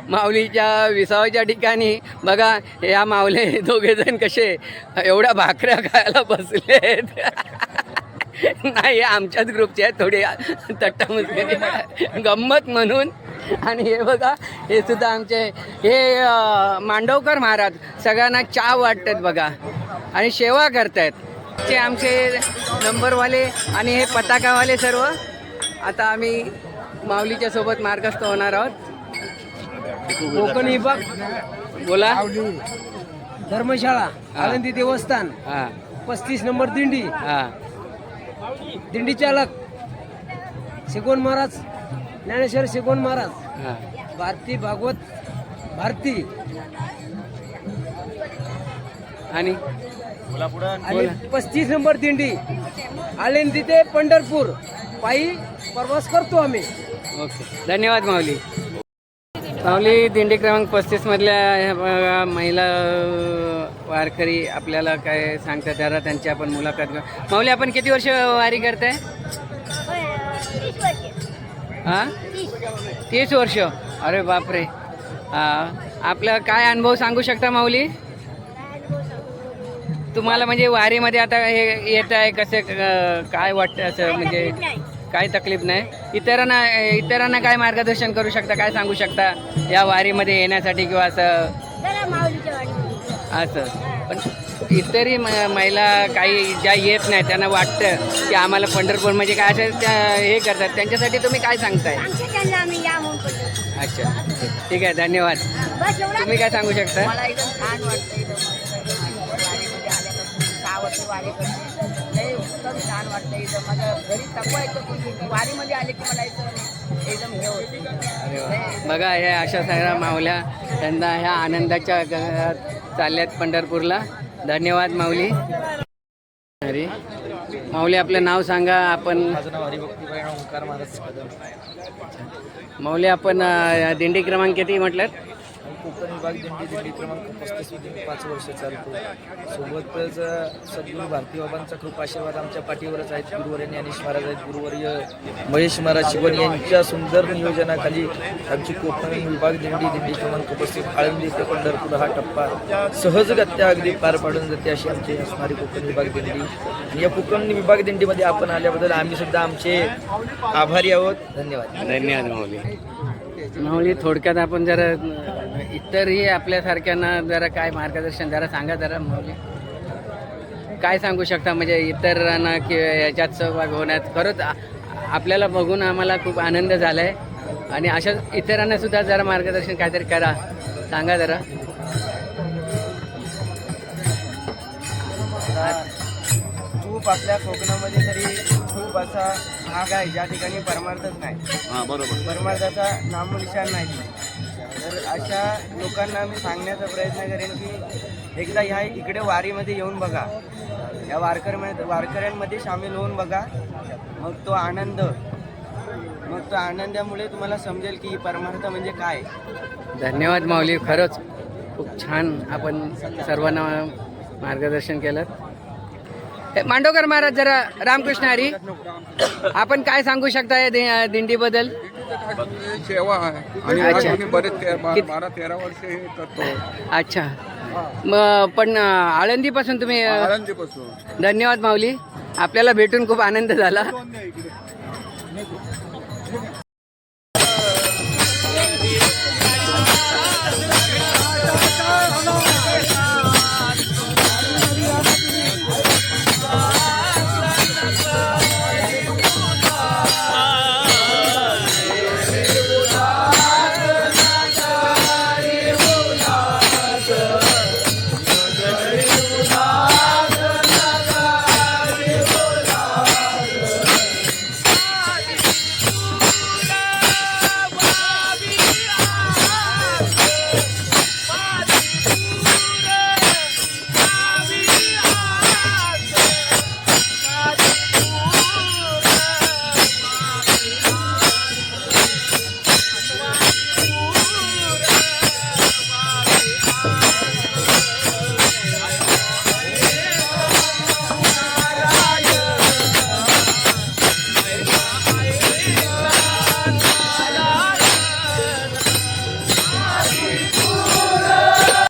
माऊलीच्या विसावाच्या ठिकाणी बघा या माऊले दोघेजण कसे एवढ्या भाकऱ्या खायला बसलेत. नाही आमच्याच ग्रुपचे आहेत थोडी तट्टामुसके गंमत म्हणून. आणि हे बघा हे सुद्धा आमचे हे मांडवकर महाराज सगळ्यांना चहा वाटतात बघा आणि सेवा करतायत. ते आमचे नंबरवाले आणि हे पताकावाले सर्व. आता आम्ही माऊलीच्या सोबत मार्गस्थ होणार आहोत. कोकण विभाग बोला धर्मशाळा आळंदी देवस्थान हां 35 नंबर दिंडी. हां दिंडी चालक शिकवण महाराज ज्ञानेश्वर शिकवण महाराज हां भारती भागवत भारती आणि आणि 35 नंबर दिंडी आळंदी ते पंढरपूर पायी प्रवास करतो आम्ही. ओके धन्यवाद माऊली. माऊली दिंडी क्रमांक 35 मधल्या ह्या बघा महिला वारकरी आपल्याला काय सांगतात जरा त्यांची आपण मुलाखत घेऊ. माऊली आपण किती वर्ष वारी करताय? 30 वर्ष. अरे बापरे. आपला काय अनुभव सांगू शकता माऊली तुम्हाला? म्हणजे वारीमध्ये आता हे येत आहे कसे काय वाटतं असं म्हणजे काय तकलीफ नाही? इतरांना काय मार्गदर्शन करू शकता काय सांगू शकता या वारीमध्ये येण्यासाठी किंवा असं पण इतरही महिला काही ज्या येत नाही त्यांना वाटतं की आम्हाला पंढरपूर म्हणजे काय असं त्या हे करतात त्यांच्यासाठी तुम्ही काय सांगताय? अच्छा ठीक आहे धन्यवाद. तुम्ही काय सांगू शकता? मला एकदम छान वाटतं. एकदम छान वाटतं. एकदम माझ्या घरी थकवा येतो पण वारीमध्ये आले की मला एकदम हे होतं. बघा हे अशा सगळ्या माऊल्या त्यांना ह्या आनंदाच्या चालल्यात पंढरपूरला. धन्यवाद माऊली. अरे माऊली आपलं नाव सांगा. आपण माझं नाव हरिभक्तीबाई ओंकार महाराज. माऊली आपण दिंडी क्रमांक किती म्हटलं? कोकण विभाग दिंडी क्रमांक 35 5 वर्ष चालतो. सोबतच सद्गुरू भारती बाबांचा खूप आशीर्वाद आमच्या पाठीवरच आहेत. गुरुवर्य ज्ञानेश महाराज आहेत, गुरुवर्य महेश महाराज शिवण यांच्या सुंदर नियोजनाखाली आमची कोकण विभाग दिंडी क्रमांक 35 आळंदी ते पंढरपूर हा टप्पा सहजगत्या अगदी पार पाडून जाते अशी आमची असणारी कोकण विभाग दिंडी. आणि या कोकण विभाग दिंडीमध्ये आपण आल्याबद्दल आम्ही सुद्धा आमचे आभारी आहोत. धन्यवाद. धन्यवाद माऊली. माऊली थोडक्यात आपण जरा इतरही आपल्यासारख्यांना जरा काय मार्गदर्शन जरा सांगा जरा माऊली काय सांगू शकता म्हणजे इतरांना किंवा याच्यात सहभाग होण्यात. खरंच आपल्याला बघून आम्हाला खूप आनंद झाला आहे आणि अशाच इतरांना सुद्धा जरा मार्गदर्शन काहीतरी करा सांगा जरा. खूप आपल्या कोकणामध्ये तरी खूप असा भाग आहे ज्या ठिकाणी परमार्थच नाही. बरोबर परमार्थाचा नामोनिशाण नाही. तर अशा लोकांना मी सांगण्याचा प्रयत्न करेन की एकदा ह्या इकडे वारीमध्ये येऊन बघा. या वारकऱ्यांमध्ये सामील होऊन बघा. मग तो आनंदामुळे तुम्हाला समजेल की परमार्थ म्हणजे काय. धन्यवाद माऊली. खरंच खूप छान आपण सर्वांना मार्गदर्शन केलं. मांडवकर महाराज जरा रामकृष्ण हरी आपण काय सांगू शकता या दिंडीबद्दल? सेवा आहे आणि आम्ही बरेच 12-13 वर्ष हे करतो. अच्छा मग पण आळंदीपासून तुम्ही? आळंदीपासून. धन्यवाद माऊली. आपल्याला भेटून खूप आनंद झाला.